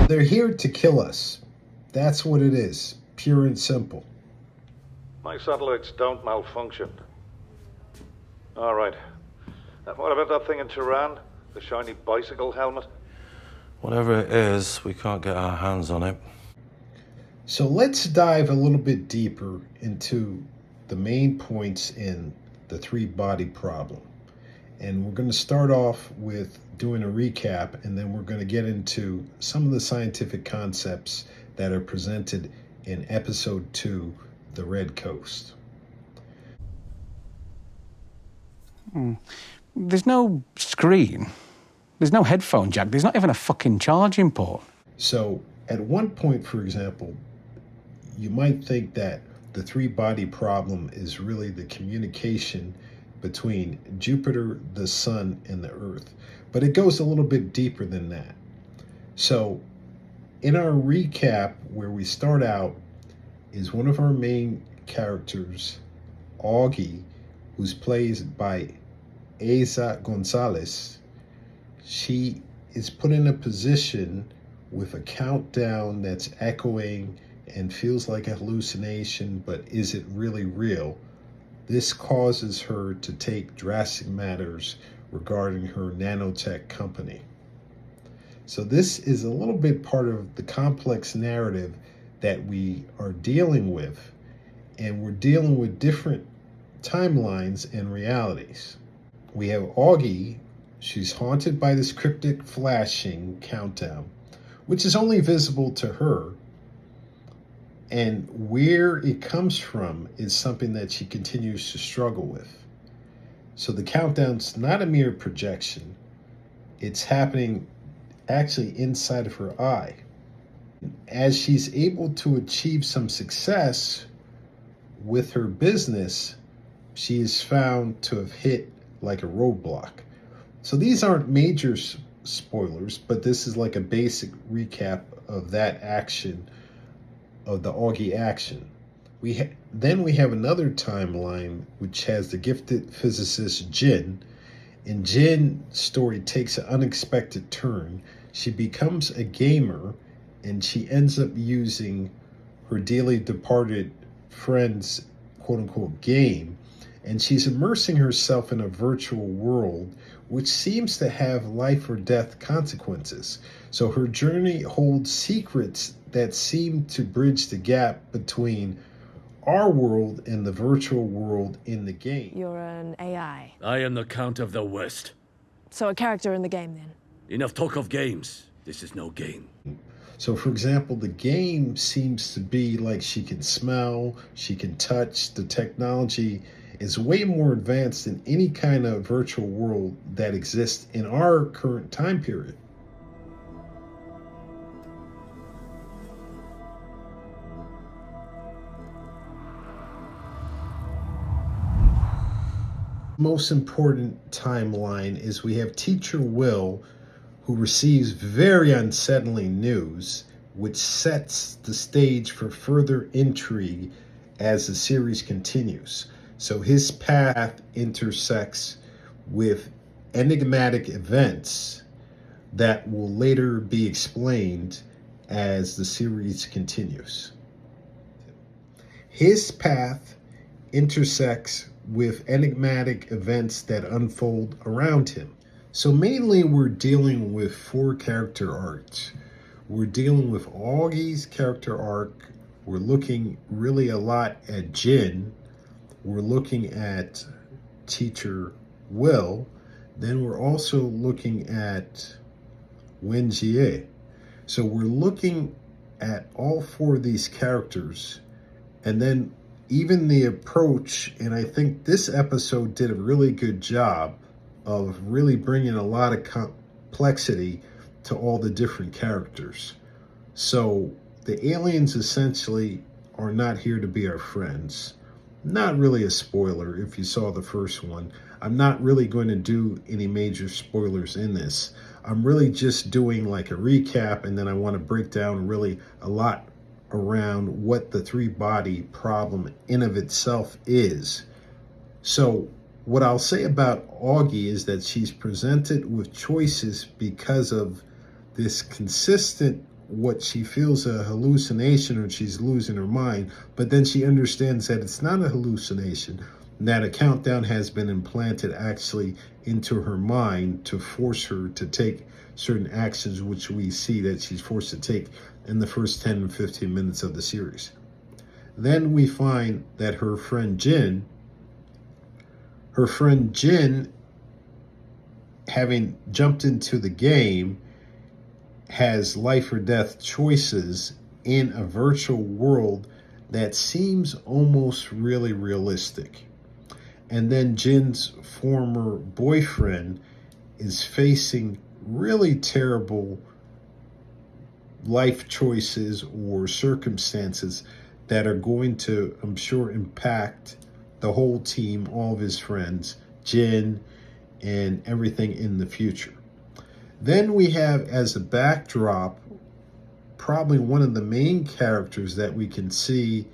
They're here to kill us. That's what it is, pure and simple. My satellites don't malfunction. All right. What about that thing in Tehran? The shiny bicycle helmet? Whatever it is, we can't get our hands on it. So let's dive a little bit deeper into the main points in the three-body problem. And we're going to start off with doing a recap, and then we're going to get into some of the scientific concepts that are presented in episode 2, The Red Coast. There's no screen. There's no headphone jack. There's not even a fucking charging port. So at one point, for example, you might think that the three-body problem is really the communication between Jupiter, the Sun, and the Earth. But it goes a little bit deeper than that. So in our recap, where we start out, is one of our main characters, Auggie, who's played by Eiza Gonzalez. She is put in a position with a countdown that's echoing and feels like a hallucination, but is it really real? This causes her to take drastic matters regarding her nanotech company. So this is a little bit part of the complex narrative that we are dealing with, and we're dealing with different timelines and realities. We have Auggie. She's haunted by this cryptic flashing countdown, which is only visible to her. And where it comes from is something that she continues to struggle with. So the countdown's not a mere projection. It's happening actually inside of her eye. As she's able to achieve some success with her business, she is found to have hit like a roadblock. So these aren't major spoilers, but this is like a basic recap of that action, of the Auggie action. Then we have another timeline which has the gifted physicist Jin. And Jin's story takes an unexpected turn. She becomes a gamer, and she ends up using her dearly departed friend's quote-unquote game, and she's immersing herself in a virtual world which seems to have life or death consequences. So her journey holds secrets that seem to bridge the gap between our world and the virtual world in the game. You're an AI. I am the Count of the West. So a character in the game, then? Enough talk of games. This is no game. So, for example, the game seems to be like she can smell, she can touch. The technology is way more advanced than any kind of virtual world that exists in our current time period. Most important timeline is we have Teacher Will, who receives very unsettling news, which sets the stage for further intrigue as the series continues. So his path intersects with enigmatic events that will later be explained as the series continues. His path intersects with enigmatic events that unfold around him. So mainly we're dealing with 4 character arcs. We're dealing with Augie's character arc. We're looking really a lot at Jin. We're looking at Teacher Will. Then we're also looking at Wenjie. So we're looking at all 4 of these characters, and then even the approach, and I think this episode did a really good job of really bringing a lot of complexity to all the different characters. So the aliens essentially are not here to be our friends. Not really a spoiler if you saw the first one. I'm not really going to do any major spoilers in this. I'm really just doing like a recap, and then I want to break down really a lot around what the 3-body problem in of itself is. So what I'll say about Auggie is that she's presented with choices because of this consistent what she feels a hallucination or she's losing her mind, but then she understands that it's not a hallucination, that a countdown has been implanted actually into her mind to force her to take certain actions, which we see that she's forced to take in the first 10 and 15 minutes of the series. Then we find that her friend Jin, having jumped into the game, has life or death choices in a virtual world that seems almost really realistic. And then Jin's former boyfriend is facing really terrible life choices or circumstances that are going to, I'm sure, impact the whole team, all of his friends, Jin, and everything in the future. Then we have as a backdrop probably one of the main characters that we can see,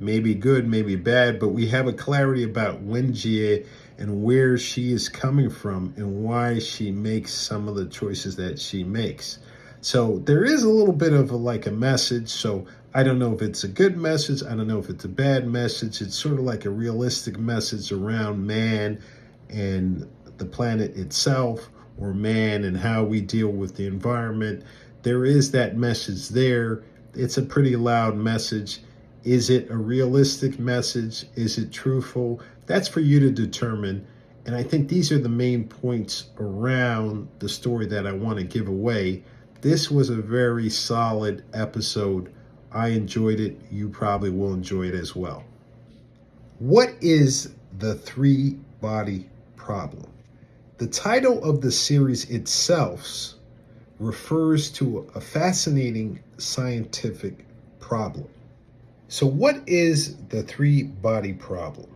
maybe good, maybe bad, but we have a clarity about Wenjie and where she is coming from and why she makes some of the choices that she makes. So there is a little bit of a message. So I don't know if it's a good message. I don't know if it's a bad message. It's sort of like a realistic message around man and the planet itself, or man and how we deal with the environment. There is that message there. It's a pretty loud message. Is it a realistic message? Is it truthful? That's for you to determine. And I think these are the main points around the story that I want to give away. This was a very solid episode. I enjoyed it. You probably will enjoy it as well. What is the three-body problem? The title of the series itself refers to a fascinating scientific problem. So what is the three-body problem?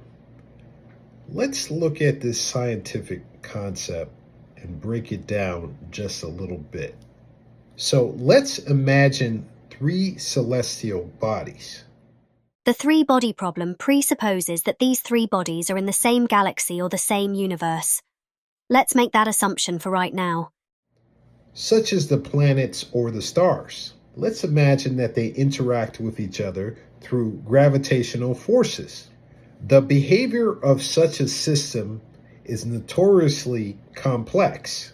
Let's look at this scientific concept and break it down just a little bit. So let's imagine three celestial bodies. The three-body problem presupposes that these three bodies are in the same galaxy or the same universe. Let's make that assumption for right now. Such as the planets or the stars. Let's imagine that they interact with each other through gravitational forces. The behavior of such a system is notoriously complex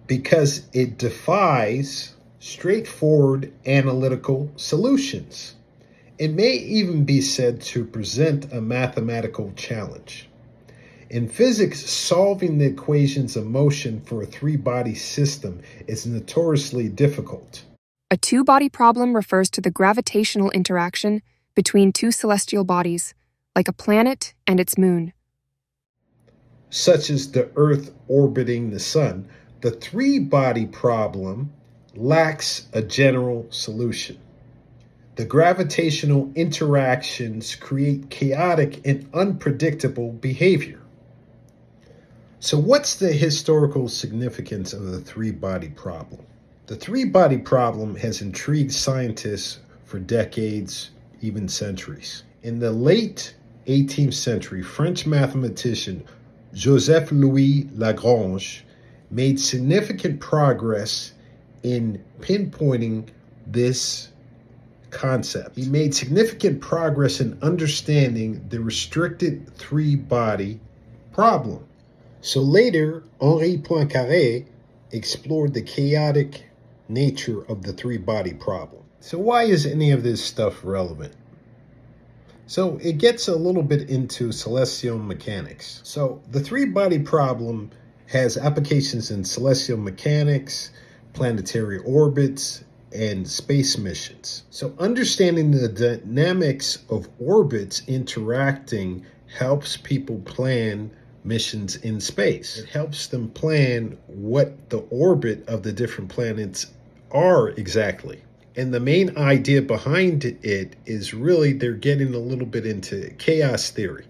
because it defies straightforward analytical solutions. It may even be said to present a mathematical challenge. In physics, solving the equations of motion for a three-body system is notoriously difficult. A two-body problem refers to the gravitational interaction between two celestial bodies, like a planet and its moon. Such as the Earth orbiting the Sun, the three-body problem lacks a general solution. The gravitational interactions create chaotic and unpredictable behavior. So what's the historical significance of the three-body problem? The three-body problem has intrigued scientists for decades, even centuries. In the late 18th century, French mathematician Joseph-Louis Lagrange made significant progress in pinpointing this concept. He made significant progress in understanding the restricted three-body problem. So later, Henri Poincaré explored the chaotic nature of the three-body problem. So why is any of this stuff relevant? So it gets a little bit into celestial mechanics. So the three-body problem has applications in celestial mechanics, planetary orbits, and space missions. So understanding the dynamics of orbits interacting helps people plan missions in space. It helps them plan what the orbit of the different planets are exactly. And the main idea behind it is really they're getting a little bit into chaos theory.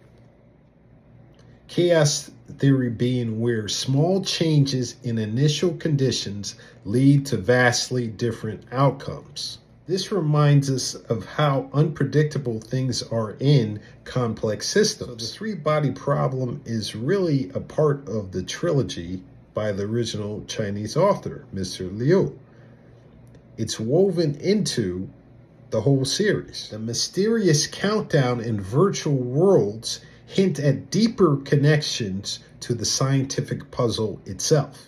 Chaos theory being where small changes in initial conditions lead to vastly different outcomes. This reminds us of how unpredictable things are in complex systems. So the three-body problem is really a part of the trilogy by the original Chinese author, Mr. Liu. It's woven into the whole series. The mysterious countdown in virtual worlds hint at deeper connections to the scientific puzzle itself.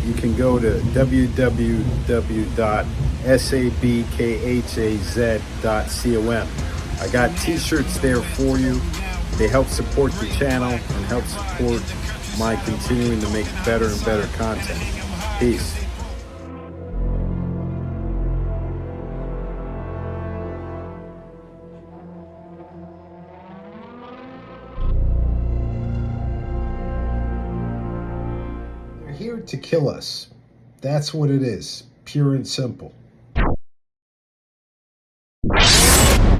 You can go to www.sabkhaz.com. I got t-shirts there for you. They help support the channel and help support my continuing to make better and better content. Peace. They're here to kill us. That's what it is, pure and simple.